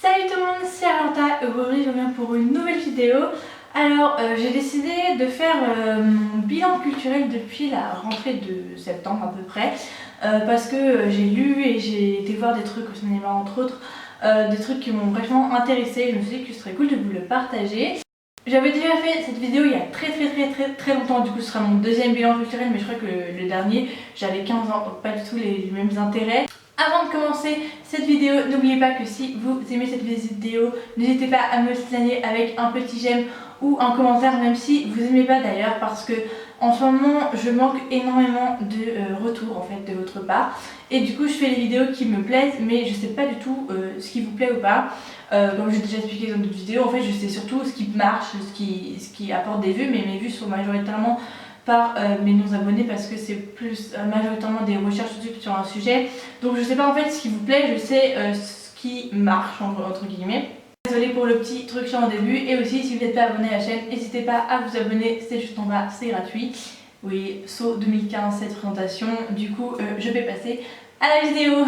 Salut tout le monde, c'est Aranta et aujourd'hui je reviens pour une nouvelle vidéo. Alors j'ai décidé de faire mon bilan culturel depuis la rentrée de septembre à peu près parce que j'ai lu et j'ai été voir des trucs au cinéma entre autres, des trucs qui m'ont vraiment intéressé. Je me suis dit que ce serait cool de vous le partager. J'avais déjà fait cette vidéo il y a très longtemps, du coup ce sera mon deuxième bilan culturel, mais je crois que le dernier j'avais 15 ans, donc pas du tout les mêmes intérêts. Avant de commencer cette vidéo, n'oubliez pas que si vous aimez cette vidéo, n'hésitez pas à me signaler avec un petit j'aime ou un commentaire, même si vous n'aimez pas d'ailleurs, parce que en ce moment je manque énormément de retours en fait de votre part. Et du coup je fais les vidéos qui me plaisent, mais je sais pas du tout ce qui vous plaît ou pas. Comme j'ai déjà expliqué dans d'autres vidéos, en fait je sais surtout ce qui marche, ce qui apporte des vues, mais mes vues sont majoritairement par mes non-abonnés parce que c'est plus majoritairement des recherches YouTube sur un sujet. Donc je sais pas en fait ce qui vous plaît, je sais ce qui marche entre guillemets. Désolée pour le petit truc sur en début, et aussi si vous n'êtes pas abonné à la chaîne, n'hésitez pas à vous abonner, c'est juste en bas, c'est gratuit. Oui, saut 2015 cette présentation, du coup je vais passer à la vidéo.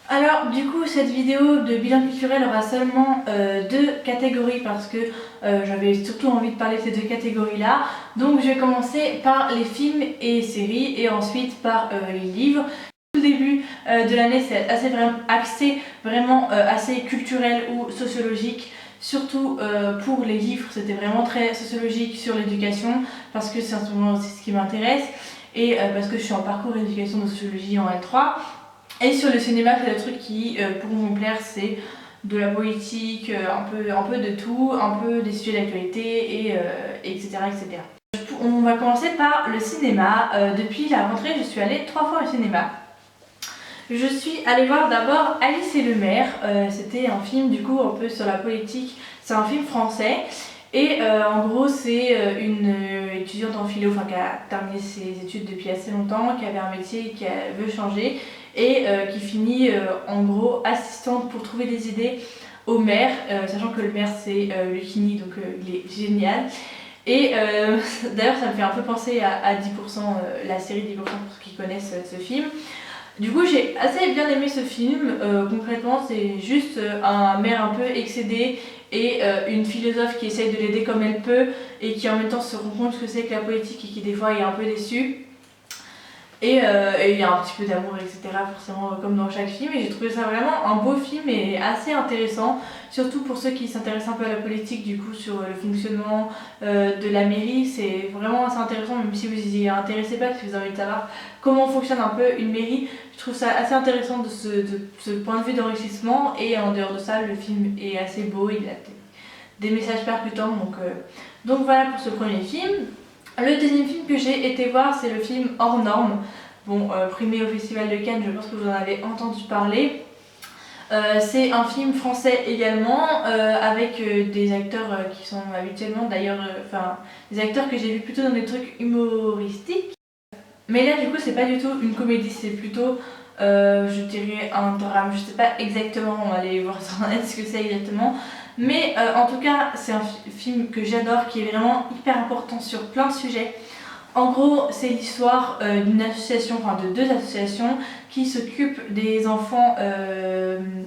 Alors du coup cette vidéo de bilan culturel aura seulement deux catégories parce que j'avais surtout envie de parler de ces deux catégories là. Donc je vais commencer par les films et séries et ensuite par les livres. Au début de l'année c'est assez axé vraiment assez culturel ou sociologique. Surtout pour les livres c'était vraiment très sociologique sur l'éducation parce que c'est ce qui m'intéresse et parce que je suis en parcours d'éducation de sociologie en L3. Et sur le cinéma, c'est des trucs qui pourront me plaire, c'est de la politique, un peu de tout, un peu des sujets d'actualité, et, etc., etc. On va commencer par le cinéma. Depuis la rentrée, je suis allée 3 fois au cinéma. Je suis allée voir d'abord Alice et le maire. C'était un film du coup un peu sur la politique. C'est un film français. Et en gros c'est une étudiante en philo qui a terminé ses études depuis assez longtemps, qui avait un métier et qui veut changer et qui finit en gros assistante pour trouver des idées au maire, sachant que le maire c'est Lucchini, donc il est génial. Et d'ailleurs ça me fait un peu penser à 10%, la série 10% pour ceux qui connaissent ce film. Du coup j'ai assez bien aimé ce film, concrètement c'est juste un maire un peu excédé et une philosophe qui essaye de l'aider comme elle peut et qui en même temps se rend compte ce que c'est que la politique et qui des fois est un peu déçue. Et il y a un petit peu d'amour, etc. forcément comme dans chaque film, et j'ai trouvé ça vraiment un beau film et assez intéressant, surtout pour ceux qui s'intéressent un peu à la politique, du coup sur le fonctionnement de la mairie. C'est vraiment assez intéressant, même si vous y intéressez pas, si vous avez envie de savoir comment fonctionne un peu une mairie. Je trouve ça assez intéressant de ce point de vue d'enrichissement, et en dehors de ça le film est assez beau, il a des messages percutants, donc voilà pour ce premier film. Le deuxième film que j'ai été voir, c'est le film Hors Normes. Bon, primé au Festival de Cannes, je pense que vous en avez entendu parler. C'est un film français également, avec des acteurs qui sont habituellement d'ailleurs, des acteurs que j'ai vus plutôt dans des trucs humoristiques. Mais là du coup c'est pas du tout une comédie, c'est plutôt je dirais un drame. Je sais pas exactement, on va aller voir sur internet ce que c'est exactement. Mais en tout cas c'est un film que j'adore, qui est vraiment hyper important sur plein de sujets. En gros c'est l'histoire d'une association, enfin de deux associations qui s'occupent des enfants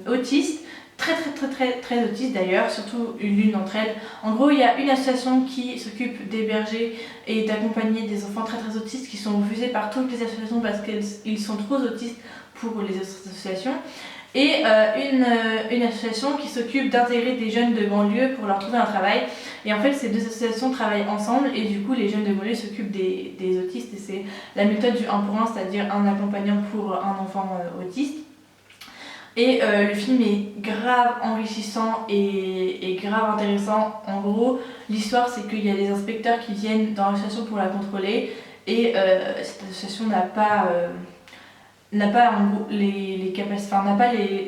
autistes, très autistes d'ailleurs, surtout l'une d'entre elles. En gros il y a une association qui s'occupe d'héberger et d'accompagner des enfants très autistes qui sont refusés par toutes les associations parce qu'ils sont trop autistes pour les autres associations. Et une association qui s'occupe d'intégrer des jeunes de banlieue pour leur trouver un travail. Et en fait ces deux associations travaillent ensemble, et du coup les jeunes de banlieue s'occupent des autistes, et c'est la méthode du 1 pour 1, c'est-à-dire un accompagnant pour un enfant autiste. Et le film est grave enrichissant et grave intéressant. En gros l'histoire c'est qu'il y a des inspecteurs qui viennent dans l'association pour la contrôler, et cette association n'a pas en gros les capacités,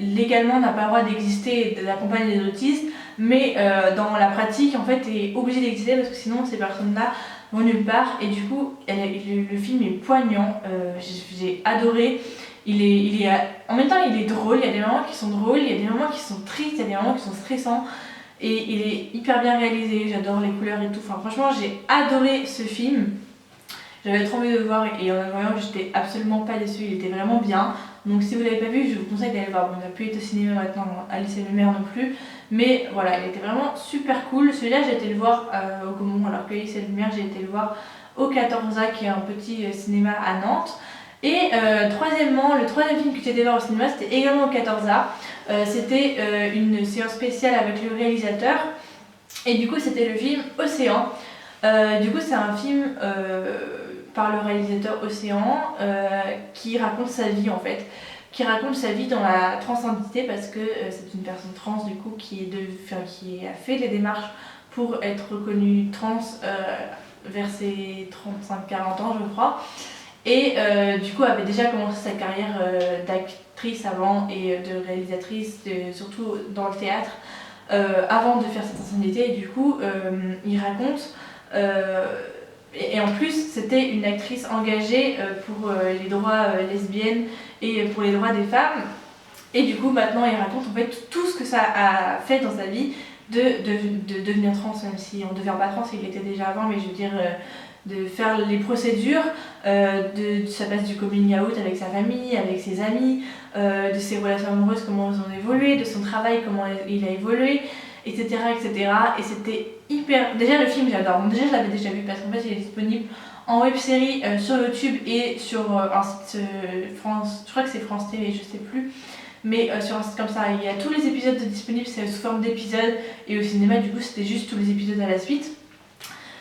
légalement n'a pas le droit d'exister et d'accompagner les autistes, mais dans la pratique en fait est obligé d'exister parce que sinon ces personnes-là vont nulle part. Et du coup le film est poignant, j'ai adoré. En même temps il est drôle, il y a des moments qui sont drôles, il y a des moments qui sont tristes, il y a des moments qui sont stressants, et il est hyper bien réalisé, j'adore les couleurs et tout, enfin franchement j'ai adoré ce film. J'avais trop envie de le voir et en le voyant j'étais absolument pas déçue, il était vraiment bien. Donc si vous l'avez pas vu, je vous conseille d'aller le voir. Bon, on n'a plus été au cinéma maintenant, Alice et Lumière non plus. Mais voilà, il était vraiment super cool. Celui-là j'ai été le voir au Gaumont, alors que Alice et Lumière j'ai été le voir au 14A qui est un petit cinéma à Nantes. Et troisièmement, le troisième film que j'ai été voir au cinéma c'était également au 14A. C'était une séance spéciale avec le réalisateur. Et du coup c'était le film Océan. Du coup c'est un film par le réalisateur Océan qui raconte sa vie en fait. Qui raconte sa vie dans la transidentité parce que c'est une personne trans du coup qui a fait les démarches pour être reconnue trans vers ses 35-40 ans je crois. Et du coup avait déjà commencé sa carrière d'actrice avant et de réalisatrice, surtout dans le théâtre, avant de faire cette ancienneté. Et du coup il raconte et en plus c'était une actrice engagée pour les droits lesbiennes et pour les droits des femmes. Et du coup maintenant il raconte en fait tout ce que ça a fait dans sa vie de devenir trans, même si on ne devient pas trans, il l'était déjà avant, mais je veux dire de faire les procédures, ça passe du coming out avec sa famille, avec ses amis, de ses relations amoureuses, comment elles ont évolué, de son travail, comment il a évolué, etc. etc. Et c'était hyper... Déjà le film j'adore, déjà je l'avais déjà vu parce qu'en fait il est disponible en web-série sur YouTube et sur un site France, je crois que c'est France TV, je sais plus. Mais sur un site comme ça, il y a tous les épisodes disponibles, c'est sous forme d'épisodes. Et au cinéma, du coup, c'était juste tous les épisodes à la suite.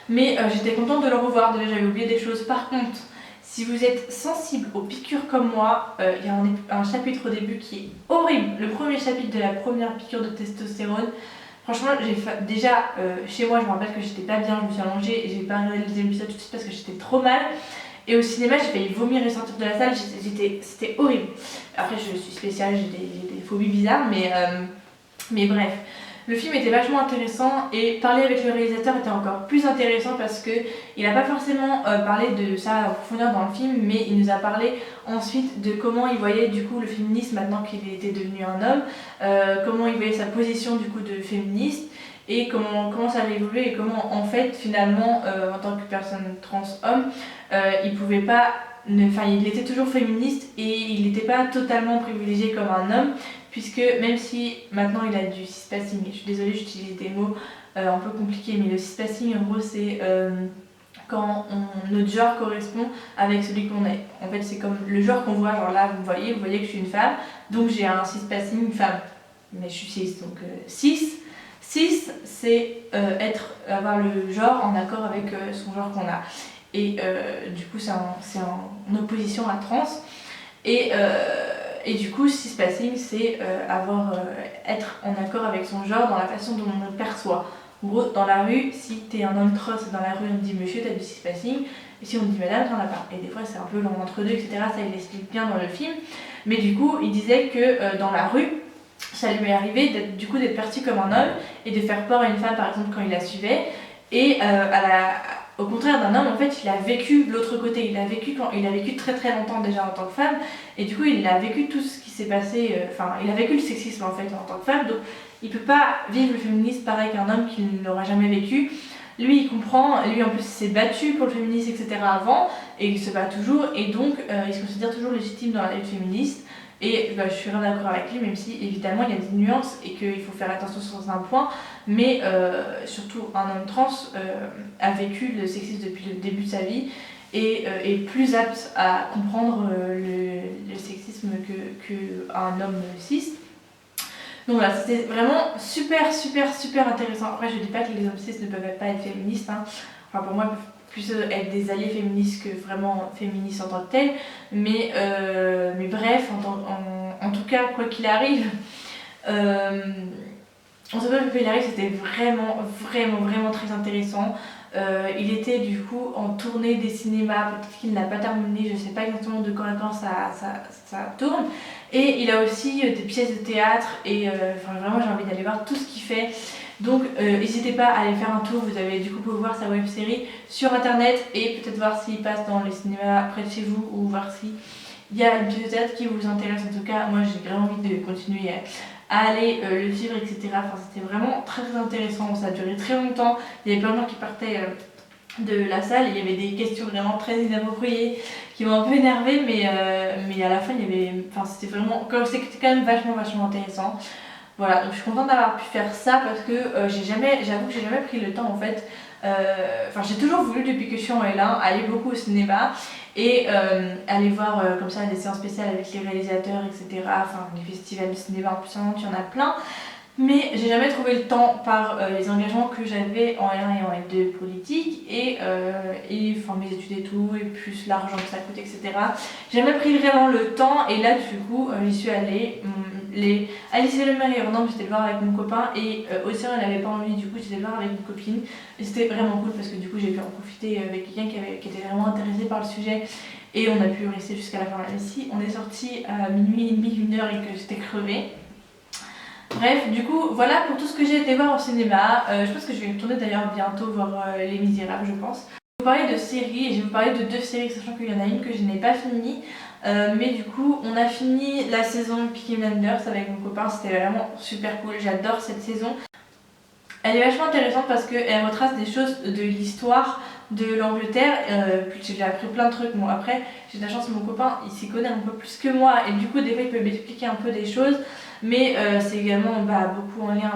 Mais j'étais contente de le revoir, déjà j'avais oublié des choses. Par contre, si vous êtes sensible aux piqûres comme moi, il y a un chapitre au début qui est horrible. Le premier chapitre de la première piqûre de testostérone. Franchement, déjà chez moi, je me rappelle que j'étais pas bien, je me suis allongée et j'ai pas regardé le deuxième épisode tout de suite parce que j'étais trop mal. Et au cinéma, j'ai failli vomir et sortir de la salle, c'était horrible. Après, je suis spéciale, j'ai des phobies bizarres, mais bref. Le film était vachement intéressant et parler avec le réalisateur était encore plus intéressant parce qu'il n'a pas forcément parlé de ça en profondeur dans le film, mais il nous a parlé ensuite de comment il voyait du coup le féminisme maintenant qu'il était devenu un homme, comment il voyait sa position du coup de féministe et comment ça avait évolué et comment en fait finalement en tant que personne trans homme il pouvait pas, il était toujours féministe et il n'était pas totalement privilégié comme un homme puisque même si maintenant il a du cispassing, je suis désolée j'utilise des mots un peu compliqués mais le cispassing en gros c'est quand notre genre correspond avec celui qu'on est. En fait c'est comme le genre qu'on voit, genre là vous voyez que je suis une femme donc j'ai un cispassing femme mais je suis cis donc cis c'est avoir le genre en accord avec son genre qu'on a. Et du coup c'est en opposition à trans et du coup cispassing c'est être en accord avec son genre dans la façon dont on le perçoit. En gros dans la rue, si t'es un homme trans dans la rue on te dit monsieur t'as du cispassing et si on te dit madame t'en as pas. Et des fois c'est un peu l'entre deux etc, ça il explique bien dans le film. Mais du coup il disait que dans la rue ça lui est arrivé d'être perçu comme un homme et de faire peur à une femme par exemple quand il la suivait et au contraire d'un homme en fait il a vécu l'autre côté, il a vécu très très longtemps déjà en tant que femme et du coup il a vécu tout ce qui s'est passé, il a vécu le sexisme en fait en tant que femme donc il peut pas vivre le féminisme pareil qu'un homme qui ne l'aura jamais vécu. Lui il comprend, lui en plus il s'est battu pour le féminisme etc avant et il se bat toujours et donc il se considère toujours légitime dans la lutte féministe. Et je suis vraiment d'accord avec lui, même si évidemment il y a des nuances et qu'il faut faire attention sur certains points, mais surtout un homme trans a vécu le sexisme depuis le début de sa vie et est plus apte à comprendre le sexisme qu'un homme cis. Donc voilà, c'était vraiment super intéressant. Après je dis pas que les hommes cis ne peuvent pas être féministes, hein. Enfin pour moi ils peuvent plus être des alliés féministes que vraiment féministes en tant que tels, mais bref, en tout cas quoi qu'il arrive, on sait pas quoi qu'il arrive, c'était vraiment très intéressant. Il était du coup en tournée des cinémas, peut-être qu'il n'a pas terminé, je sais pas exactement de quand à quand ça tourne. Et il a aussi des pièces de théâtre et vraiment j'ai envie d'aller voir tout ce qu'il fait. Donc n'hésitez pas à aller faire un tour, vous avez du coup pouvoir voir sa web série sur internet et peut-être voir s'il passe dans les cinémas près de chez vous ou voir s'il y a une pièce de théâtre qui vous intéresse. En tout cas moi j'ai vraiment envie de continuer à aller le suivre etc. Enfin c'était vraiment très intéressant, ça a duré très longtemps, il y avait plein de gens qui partaient de la salle, il y avait des questions vraiment très inappropriées qui m'ont un peu énervée, mais à la fin il y avait, enfin c'était quand même vachement intéressant. Voilà, donc je suis contente d'avoir pu faire ça parce que j'avoue que j'ai jamais pris le temps en fait. Enfin, j'ai toujours voulu depuis que je suis en L1 aller beaucoup au cinéma et aller voir comme ça des séances spéciales avec les réalisateurs, etc. Enfin, les festivals de cinéma, en plus il y en a plein. Mais j'ai jamais trouvé le temps par les engagements que j'avais en L1 et en L2 politique et enfin, mes études et tout, et plus l'argent que ça coûte, etc. J'ai jamais pris vraiment le temps et là du coup j'y suis allée. Alice et le Maire et Orlando, j'étais le voir avec mon copain et Océan elle avait pas envie, du coup j'étais le voir avec une copine. Et c'était vraiment cool parce que du coup j'ai pu en profiter avec quelqu'un qui était vraiment intéressé par le sujet et on a pu rester jusqu'à la fin. Même si on est sorti à minuit et demi, 1h et que j'étais crevée. Bref, du coup, voilà pour tout ce que j'ai été voir au cinéma. Je pense que je vais retourner d'ailleurs bientôt voir Les Misérables, je pense. Je vais vous parler de séries et je vais vous parler de 2 séries, sachant qu'il y en a une que je n'ai pas finie. Mais du coup, on a fini la saison Peaky Blinders avec mon copain, c'était vraiment super cool, j'adore cette saison. Elle est vachement intéressante parce qu'elle retrace des choses de l'histoire de l'Angleterre, puis j'ai appris plein de trucs. Bon, après, j'ai de la chance, mon copain il s'y connaît un peu plus que moi et du coup, des fois, il peut m'expliquer un peu des choses. Mais c'est également beaucoup en lien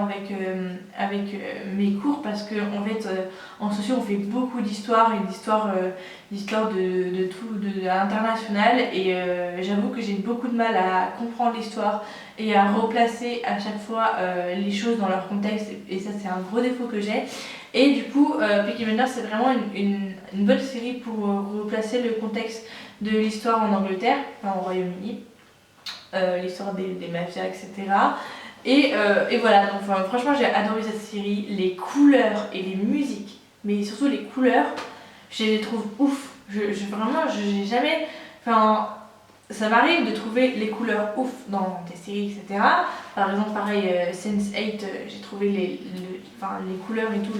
avec mes cours parce qu'en fait, en socio, on fait beaucoup d'histoire et d'histoire de tout, de international. Et j'avoue que j'ai beaucoup de mal à comprendre l'histoire et à replacer à chaque fois les choses dans leur contexte. Et ça, c'est un gros défaut que j'ai. Et du coup, Peaky Blinders, c'est vraiment une bonne série pour replacer le contexte de l'histoire en Angleterre, enfin au Royaume-Uni. L'histoire des mafias, etc. Et voilà, donc franchement j'ai adoré cette série, les couleurs et les musiques, mais surtout les couleurs, je les trouve ouf. Vraiment, j'ai jamais... Enfin, ça m'arrive de trouver les couleurs ouf dans des séries, etc. Par exemple, pareil, Sense8, j'ai trouvé les couleurs et tout,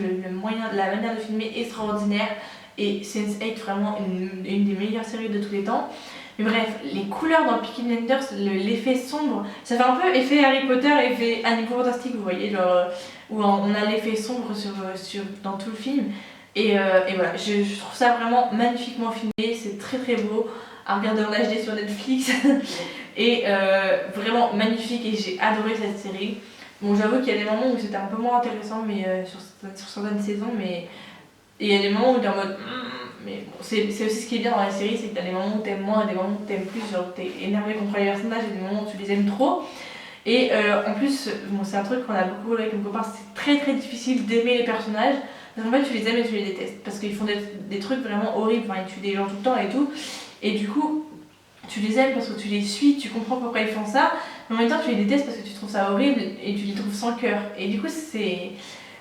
la manière de filmer extraordinaire. Et Sense8, vraiment une des meilleures séries de tous les temps. Mais bref, les couleurs dans Peaky Blinders, l'effet sombre, ça fait un peu effet Harry Potter, effet Animaux Fantastiques, vous voyez, genre, où on a l'effet sombre dans tout le film. Et voilà, je trouve ça vraiment magnifiquement filmé, c'est très beau à regarder en HD sur Netflix. Et vraiment magnifique et j'ai adoré cette série. Bon, j'avoue qu'il y a des moments où c'était un peu moins intéressant mais sur certaines saisons, mais et il y a des moments où t'es en mode mais bon, c'est aussi ce qui est bien dans la série, c'est que t'as des moments où t'aimes moins et des moments où t'aimes plus, genre t'es énervé contre les personnages et des moments où tu les aimes trop. Et en plus, bon, c'est un truc qu'on a beaucoup avec mon copain, c'est très difficile d'aimer les personnages. Parce qu'en fait, tu les aimes et tu les détestes. Parce qu'ils font des trucs vraiment horribles, enfin, ils tuent des gens tout le temps et tout. Et du coup, tu les aimes parce que tu les suis, tu comprends pourquoi ils font ça. Mais en même temps, tu les détestes parce que tu trouves ça horrible et tu les trouves sans cœur. Et du coup,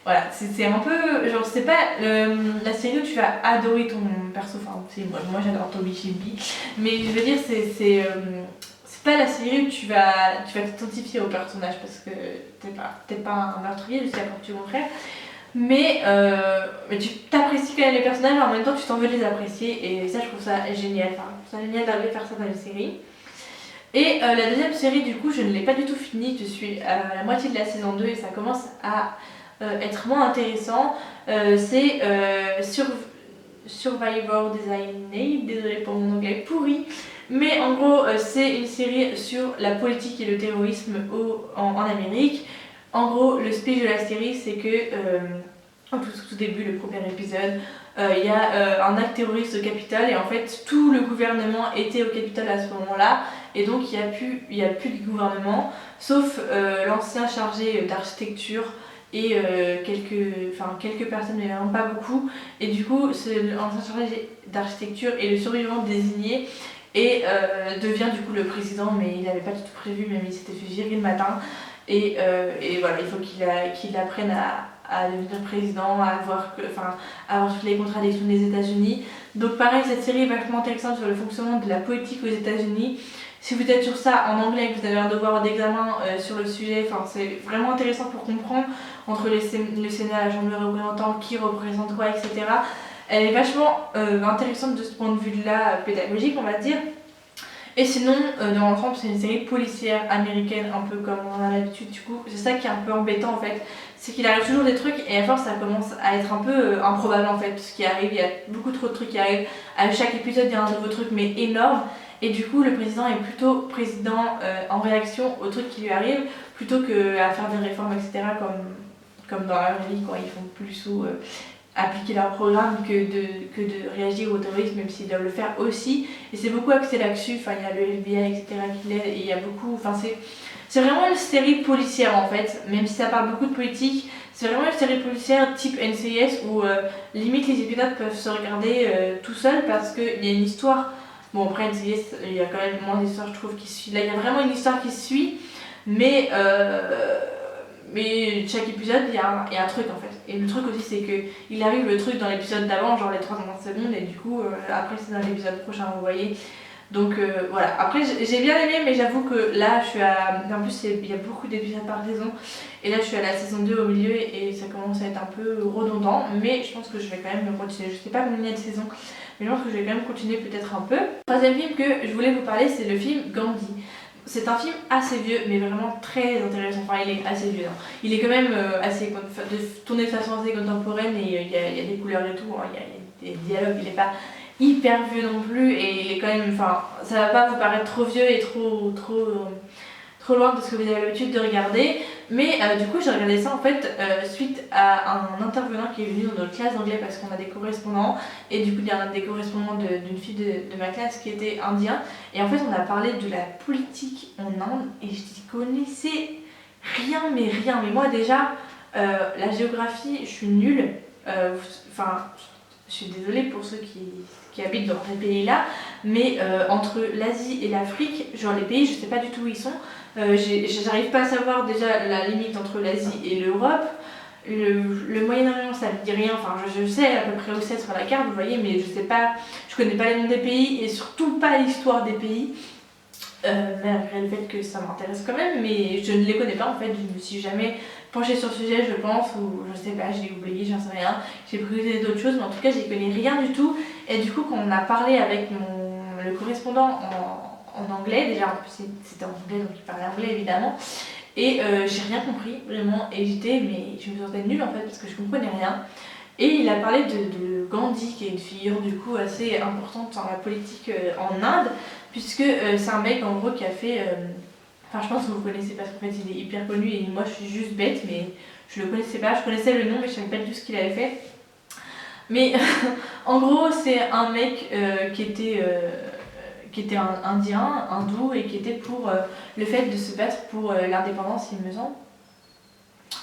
voilà, c'est un peu. Genre, c'est pas la série où tu vas adorer ton perso. Enfin, moi j'adore Toby Shelby. Mais je veux dire, c'est pas la série où tu vas t'identifier au personnage parce que t'es pas un meurtrier, je sais pas pour tuer mon frère. Mais tu t'apprécies quand même les personnages, mais en même temps tu t'en veux les apprécier. Et ça, je trouve ça génial. Enfin, je trouve ça génial d'arriver à faire ça dans les séries. Et la deuxième série, du coup, je ne l'ai pas du tout finie. Je suis à la moitié de la saison 2 et ça commence à être moins intéressant. C'est Survivor Designated, désolée pour mon anglais pourri. Mais en gros, c'est une série sur la politique et le terrorisme en Amérique. En gros, le speech de la série, c'est que, au tout début, le premier épisode, il y a un acte terroriste au Capitole et en fait, tout le gouvernement était au Capitole à ce moment-là. Et donc, il n'y a plus de gouvernement, sauf l'ancien chargé d'architecture et quelques personnes, mais vraiment pas beaucoup. Et du coup, l'ancien chargé d'architecture est le survivant désigné et devient du coup le président, mais il n'avait pas du tout prévu, même il s'était fait virer le matin. Et voilà, il faut qu'il apprenne à devenir président, à avoir toutes les contradictions des États-Unis. Donc pareil, cette série est vachement intéressante sur le fonctionnement de la politique aux États-Unis. Si vous êtes sur ça en anglais et que vous avez un devoir d'examen sur le sujet, c'est vraiment intéressant pour comprendre entre le Sénat, la Chambre des représentants, qui représente quoi, etc. Elle est vachement intéressante de ce point de vue-là, pédagogique, on va dire. Et sinon, dans l'ensemble, c'est une série policière américaine, un peu comme on a l'habitude. Du coup, c'est ça qui est un peu embêtant en fait. C'est qu'il arrive toujours des trucs et à force ça commence à être un peu improbable en fait. Ce qui arrive, il y a beaucoup trop de trucs qui arrivent. À chaque épisode, il y a un nouveau truc, mais énorme. Et du coup, le président est plutôt président en réaction aux trucs qui lui arrivent, plutôt qu'à faire des réformes, etc. Comme dans la vraie vie, quand ils font plus ou appliquer leur programme que de réagir au terrorisme, même s'ils doivent le faire aussi. Et c'est beaucoup axé là-dessus, enfin il y a le FBI, etc. qui l'aide, et il y a beaucoup, enfin c'est vraiment une série policière en fait, même si ça parle beaucoup de politique, c'est vraiment une série policière type NCIS où limite les épisodes peuvent se regarder tout seuls parce qu'il y a une histoire. Bon après NCIS, il y a quand même moins d'histoires je trouve qui se suit. Là il y a vraiment une histoire qui se suit, mais chaque épisode, il y a un truc en fait. Et le truc aussi, c'est qu'il arrive le truc dans l'épisode d'avant, genre les 3 dernières secondes, et du coup, après, c'est dans l'épisode prochain, vous voyez. Donc voilà. Après, j'ai bien aimé, mais j'avoue que là, je suis à. En plus, il y a beaucoup d'épisodes par saison. Et là, je suis à la saison 2 au milieu, et ça commence à être un peu redondant. Mais je pense que je vais quand même continuer. Je sais pas combien il y a de saisons, mais je pense que je vais quand même continuer peut-être un peu. Troisième film que je voulais vous parler, c'est le film Gandhi. C'est un film assez vieux, mais vraiment très intéressant. Enfin, il est assez vieux. Hein. Il est quand même assez tourné de façon assez contemporaine et il y a des couleurs et tout. Hein. Il y a des dialogues. Il n'est pas hyper vieux non plus et il est quand même. Enfin, ça va pas vous paraître trop vieux et trop loin de ce que vous avez l'habitude de regarder. Mais du coup, j'ai regardé ça en fait suite à un intervenant qui est venu dans notre classe d'anglais parce qu'on a des correspondants. Et du coup, il y a un des correspondants d'une fille de ma classe qui était indien. Et en fait, on a parlé de la politique en Inde et je connaissais rien, mais rien. Mais moi, déjà, la géographie, je suis nulle. Enfin, je suis désolée pour ceux qui habitent dans ces pays-là. Mais entre l'Asie et l'Afrique, genre les pays, je sais pas du tout où ils sont. J'arrive pas à savoir déjà la limite entre l'Asie et l'Europe. Le Moyen-Orient, ça me dit rien. Enfin, je sais à peu près où c'est sur la carte, vous voyez, mais je sais pas, je connais pas les noms des pays et surtout pas l'histoire des pays. Malgré le fait que ça m'intéresse quand même, mais je ne les connais pas en fait. Je me suis jamais penchée sur le sujet, je pense, ou je sais pas, j'ai oublié, j'en sais rien. J'ai priorité d'autres choses, mais en tout cas, j'y connais rien du tout. Et du coup, quand on a parlé avec le correspondant en anglais, déjà c'était en anglais donc il parlait anglais évidemment, et j'ai rien compris vraiment, et je me sentais nulle en fait parce que je comprenais rien. Et il a parlé de Gandhi qui est une figure du coup assez importante dans la politique en Inde, puisque c'est un mec en gros qui a fait, enfin je pense que vous connaissez parce qu'en fait il est hyper connu et moi je suis juste bête, mais je le connaissais pas, je connaissais le nom mais je savais pas du tout ce qu'il avait fait. Mais en gros c'est un mec qui était un indien, hindou, et qui était pour le fait de se battre pour l'indépendance, il me semble.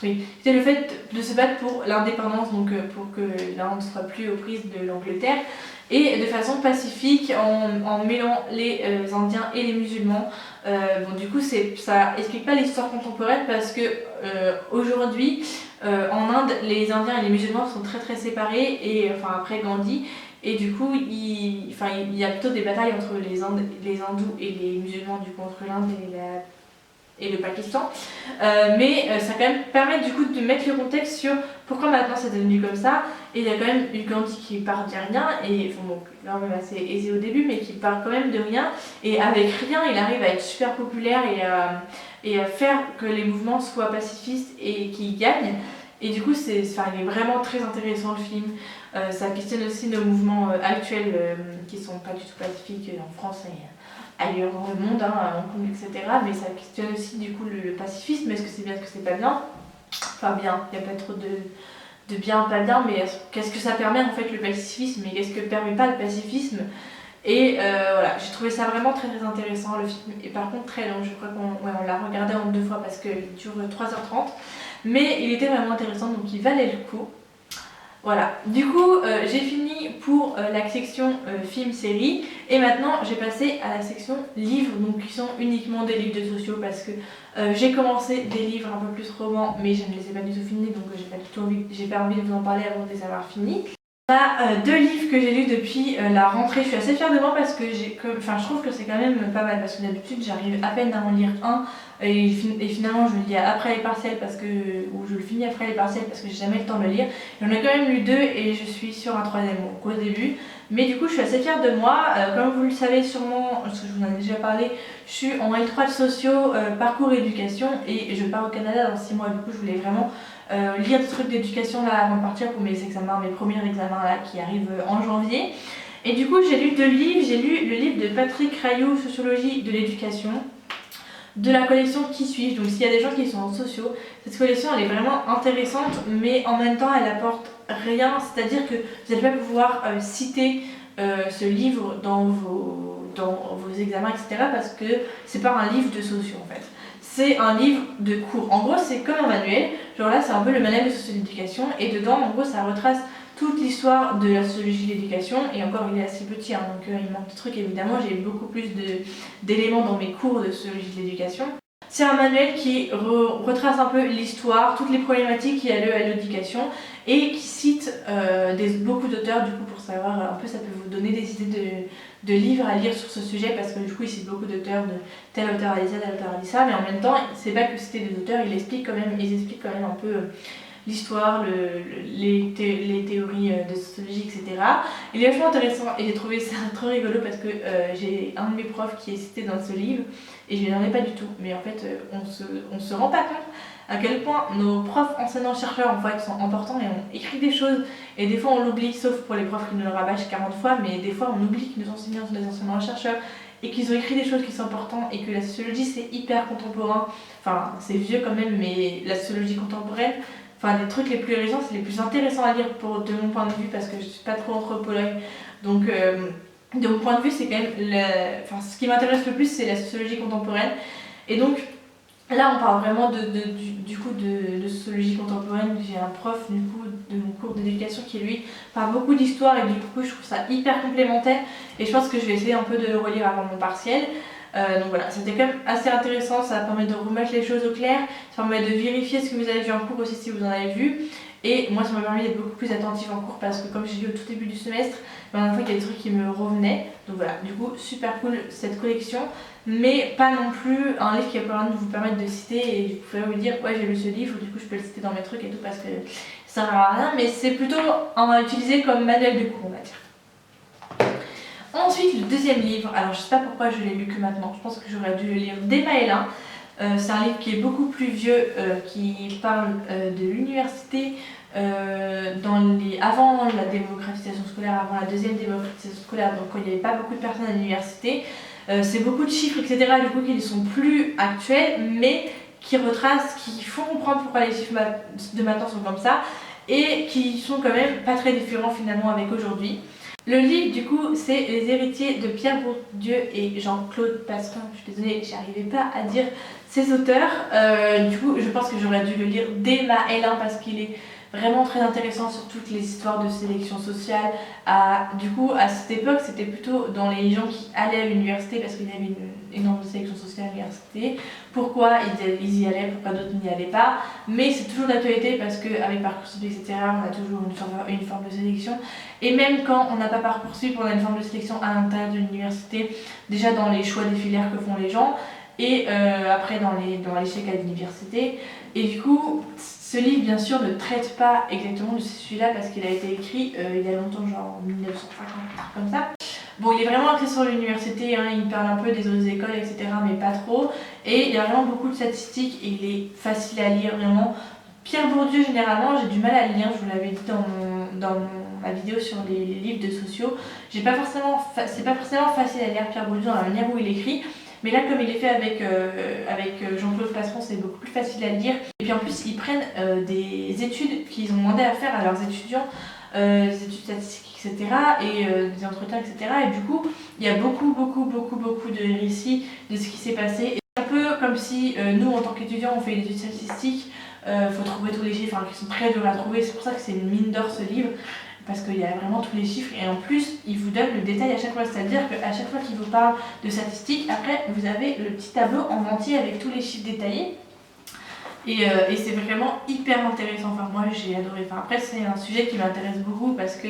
Oui, c'était le fait de se battre pour l'indépendance, donc pour que l'Inde ne soit plus aux prises de l'Angleterre, et de façon pacifique en mêlant les Indiens et les musulmans. Bon, du coup, ça explique pas l'histoire contemporaine parce que aujourd'hui, en Inde, les Indiens et les musulmans sont très très séparés, et enfin après Gandhi. Et du coup, il y a plutôt des batailles entre les hindous et les musulmans, du coup, entre l'Inde et le Pakistan. Mais ça quand même permet du coup de mettre le contexte sur pourquoi maintenant c'est devenu comme ça. Et il y a quand même eu Gandhi qui part de rien, et bon, là on est assez aisé au début, mais qui part quand même de rien. Et avec rien, il arrive à être super populaire et à faire que les mouvements soient pacifistes et qu'ils gagnent. Et du coup, il est vraiment très intéressant le film. Ça questionne aussi nos mouvements actuels qui sont pas du tout pacifiques en France et ailleurs dans le monde, hein, à Hong Kong, etc. Mais ça questionne aussi du coup le pacifisme. Est-ce que c'est bien, est-ce que c'est pas bien? Enfin bien, il n'y a pas trop de bien, pas bien, mais qu'est-ce que ça permet en fait le pacifisme et qu'est-ce que permet pas le pacifisme? Et voilà, j'ai trouvé ça vraiment très très intéressant le film. Et par contre très long, je crois qu'on l'a regardé en 2 fois parce qu'il dure 3h30. Mais il était vraiment intéressant, donc il valait le coup. Voilà, du coup j'ai fini pour la section film-série et maintenant j'ai passé à la section livres, donc qui sont uniquement des livres de sociaux parce que j'ai commencé des livres un peu plus romans mais je ne les ai pas du tout finis, donc j'ai pas envie de vous en parler avant de les avoir finis. On a 2 livres que j'ai lus depuis la rentrée. Je suis assez fière de moi parce que je trouve que c'est quand même pas mal parce que d'habitude j'arrive à peine à en lire un et finalement je le lis après les partiels ou je le finis après les partiels parce que j'ai jamais le temps de le lire. J'en ai quand même lu 2 et je suis sur un 3e donc au début, Mais du coup je suis assez fière de moi. Comme vous le savez sûrement, parce que je vous en ai déjà parlé, je suis en L3 de sociaux, parcours éducation, et je pars au Canada dans 6 mois. Du coup je voulais vraiment lire des trucs d'éducation là avant de partir pour mes examens, mes premiers examens là qui arrivent en janvier. Et du coup j'ai lu 2 livres. J'ai lu le livre de Patrick Rayoux, Sociologie de l'éducation, de la collection Qui suis-je. Donc s'il y a des gens qui sont en sociaux, cette collection elle est vraiment intéressante, mais en même temps elle apporte rien, c'est-à-dire que vous n'allez pas pouvoir citer ce livre dans vos examens, etc. parce que c'est pas un livre de sociaux en fait. C'est un livre de cours. En gros, c'est comme un manuel. Genre là, c'est un peu le manuel de socioéducation. Et dedans, en gros, ça retrace toute l'histoire de la sociologie de l'éducation. Et encore, il est assez petit, hein, donc il manque de trucs évidemment. J'ai eu beaucoup plus d'éléments dans mes cours de sociologie de l'éducation. C'est un manuel qui retrace un peu l'histoire, toutes les problématiques qu'il y a à l'éducation et qui cite beaucoup d'auteurs du coup pour savoir un peu, ça peut vous donner des idées de livres à lire sur ce sujet parce que du coup il cite beaucoup d'auteurs, de tel auteur a dit ça, tel auteur a dit ça, mais en même temps c'est pas que citer des auteurs, ils expliquent quand même un peu l'histoire, les théories de sociologie, etc. Il est vachement intéressant et j'ai trouvé ça trop rigolo parce que j'ai un de mes profs qui est cité dans ce livre et je ne l'en ai pas du tout. Mais en fait, on se rend pas compte à quel point nos profs, enseignants, chercheurs, en fait, sont importants et ont écrit des choses. Et des fois, on l'oublie, sauf pour les profs qui nous le rabâchent 40 fois, mais des fois, on oublie que nos enseignants sont des enseignants, chercheurs et qu'ils ont écrit des choses qui sont importantes et que la sociologie, c'est hyper contemporain. Enfin, c'est vieux quand même, mais la sociologie contemporaine, enfin, les trucs les plus récents, c'est les plus intéressants à lire de mon point de vue parce que je suis pas trop anthropologue. Donc, de mon point de vue, c'est quand même ce qui m'intéresse le plus, c'est la sociologie contemporaine. Et donc, là, on parle vraiment de sociologie contemporaine. J'ai un prof du coup de mon cours d'éducation qui lui parle beaucoup d'histoire et du coup, je trouve ça hyper complémentaire. Et je pense que je vais essayer un peu de le relire avant mon partiel. Donc voilà, c'était quand même assez intéressant, ça permet de remettre les choses au clair, ça permet de vérifier ce que vous avez vu en cours aussi si vous en avez vu. Et moi ça m'a permis d'être beaucoup plus attentive en cours parce que comme j'ai lu au tout début du semestre, ben, il y a des trucs qui me revenaient. Donc voilà, du coup super cool cette collection, mais pas non plus un livre qui va quand même vous permettre de citer et vous pouvez vous dire ouais j'ai lu ce livre, du coup je peux le citer dans mes trucs et tout parce que ça sert à rien, mais c'est plutôt à utiliser comme manuel de cours on va dire. Ensuite, le deuxième livre, alors je sais pas pourquoi je l'ai lu que maintenant, je pense que j'aurais dû le lire dès ma L1. C'est un livre qui est beaucoup plus vieux, qui parle de l'université avant la démocratisation scolaire, avant la deuxième démocratisation scolaire, donc quand il n'y avait pas beaucoup de personnes à l'université. C'est beaucoup de chiffres, etc. du coup qui ne sont plus actuels, mais qui retracent, qui font comprendre pourquoi les chiffres de maintenant sont comme ça, et qui sont quand même pas très différents finalement avec aujourd'hui. Le livre du coup c'est Les héritiers de Pierre Bourdieu et Jean-Claude Passeron. Je suis désolée, j'arrivais pas à dire ces auteurs. Du coup je pense que j'aurais dû le lire dès ma L1 parce qu'il est vraiment très intéressant sur toutes les histoires de sélection sociale. Du coup à cette époque c'était plutôt dans les gens qui allaient à l'université parce qu'il y avait une énorme sélection sociale à l'université. Pourquoi ils y allaient, pourquoi d'autres n'y allaient pas. Mais c'est toujours d'actualité parce qu'avec Parcoursup etc on a toujours une forme de sélection. Et même quand on n'a pas Parcoursup, on a une forme de sélection à l'intérieur de l'université, déjà dans les choix des filières que font les gens, et après dans l'échec à l'université. Et du coup, ce livre bien sûr ne traite pas exactement de celui-là parce qu'il a été écrit il y a longtemps, genre en 1950, comme ça. Bon, il est vraiment axé sur l'université, hein, il parle un peu des autres écoles, etc., mais pas trop. Et il y a vraiment beaucoup de statistiques et il est facile à lire, vraiment. Pierre Bourdieu, généralement, j'ai du mal à le lire, je vous l'avais dit dans ma vidéo sur les livres de sociaux. C'est pas forcément facile à lire Pierre Bourdieu dans la manière où il écrit, mais là, comme il est fait avec Jean-Claude Passeron, c'est beaucoup plus facile à lire. Et puis en plus, ils prennent des études qu'ils ont demandé à faire à leurs étudiants, des études statistiques, etc., et des entretiens, etc. Et du coup, il y a beaucoup de récits de ce qui s'est passé. Et c'est un peu comme si nous, en tant qu'étudiants, on fait des études statistiques. Faut trouver tous les chiffres qui sont très durs à trouver, c'est pour ça que c'est une mine d'or ce livre parce qu'il y a vraiment tous les chiffres et en plus il vous donne le détail à chaque fois, c'est à dire qu'à chaque fois qu'il vous parle de statistiques, après vous avez le petit tableau en entier avec tous les chiffres détaillés et c'est vraiment hyper intéressant, enfin moi j'ai adoré, enfin après c'est un sujet qui m'intéresse beaucoup parce que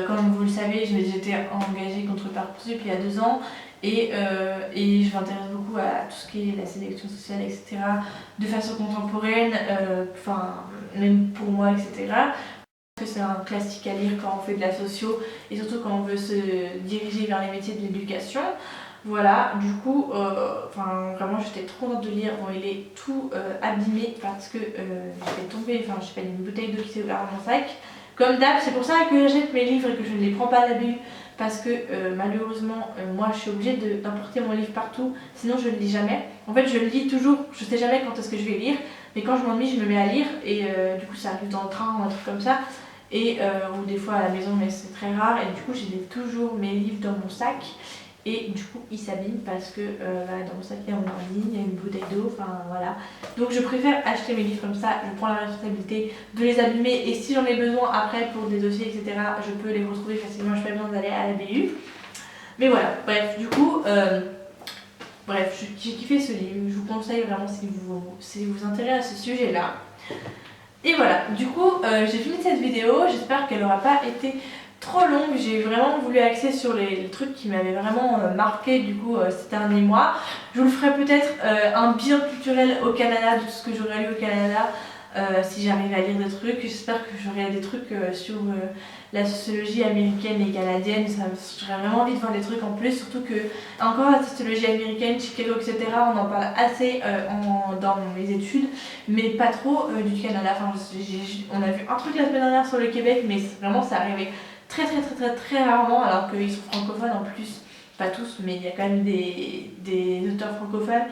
comme vous le savez j'étais engagée contre Parcoursup il y a 2 ans. Et je m'intéresse beaucoup à tout ce qui est la sélection sociale, etc. de façon contemporaine, même pour moi, etc. C'est un classique à lire quand on fait de la socio et surtout quand on veut se diriger vers les métiers de l'éducation. Voilà, du coup, vraiment j'étais trop contente de lire. Bon, il est tout abîmé parce que j'ai tombé, enfin je sais pas, il y a une bouteille d'eau qui s'est ouverte dans mon sac. Comme d'hab, c'est pour ça que j'achète mes livres et que je ne les prends pas à la BU parce que malheureusement, moi je suis obligée d'emporter mon livre partout, sinon je ne le lis jamais. En fait, je le lis toujours, je sais jamais quand est-ce que je vais lire, mais quand je m'ennuie, je me mets à lire et du coup ça arrive dans le train ou un truc comme ça. Et ou des fois à la maison, mais c'est très rare, et du coup j'ai toujours mes livres dans mon sac et du coup ils s'abîment parce que dans mon sac il y a mon ordi, il y a une bouteille d'eau, enfin voilà. Donc je préfère acheter mes livres comme ça, je prends la responsabilité de les abîmer et si j'en ai besoin après pour des dossiers etc, je peux les retrouver facilement, je n'ai pas besoin d'aller à la BU. Mais voilà, bref, du coup j'ai kiffé ce livre, je vous conseille vraiment si vous intéressez à ce sujet là. Et voilà, du coup j'ai fini cette vidéo, j'espère qu'elle n'aura pas été trop longue. J'ai vraiment voulu axer sur les trucs qui m'avaient vraiment marqué du coup ces derniers mois. Je vous le ferai peut-être un bilan culturel au Canada de tout ce que j'aurais lu au Canada si j'arrive à lire des trucs. J'espère que j'aurai des trucs sur la sociologie américaine et canadienne. J'aurais vraiment envie de voir des trucs en plus, surtout que encore la sociologie américaine, Chicago, etc. On en parle assez dans mes études, mais pas trop du Canada. Enfin, on a vu un truc la semaine dernière sur le Québec, mais vraiment ça arrivait très rarement, alors qu'ils sont francophones en plus, pas tous, mais il y a quand même des auteurs francophones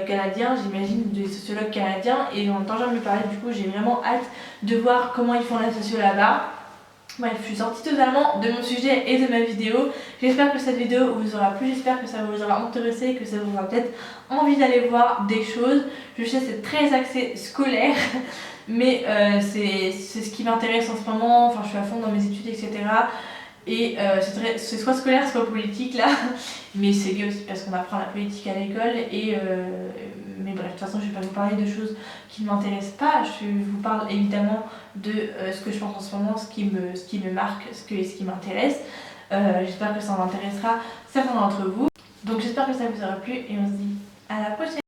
canadiens, j'imagine, des sociologues canadiens, et j'en entends jamais parler. Du coup j'ai vraiment hâte de voir comment ils font la socio là-bas. Bref, je suis sortie totalement de mon sujet et de ma vidéo. J'espère que cette vidéo vous aura plu, j'espère que ça vous aura intéressé, que ça vous aura peut-être envie d'aller voir des choses. Je sais que c'est très axé scolaire, mais c'est ce qui m'intéresse en ce moment. Enfin, je suis à fond dans mes études, etc. Et c'est soit scolaire, soit politique là. Mais c'est lié aussi parce qu'on apprend la politique à l'école. Mais bref, de toute façon, je ne vais pas vous parler de choses qui ne m'intéressent pas. Je vous parle évidemment de ce que je pense en ce moment, ce qui me marque, ce qui m'intéresse. J'espère que ça en intéressera certains d'entre vous. Donc j'espère que ça vous aura plu et on se dit à la prochaine.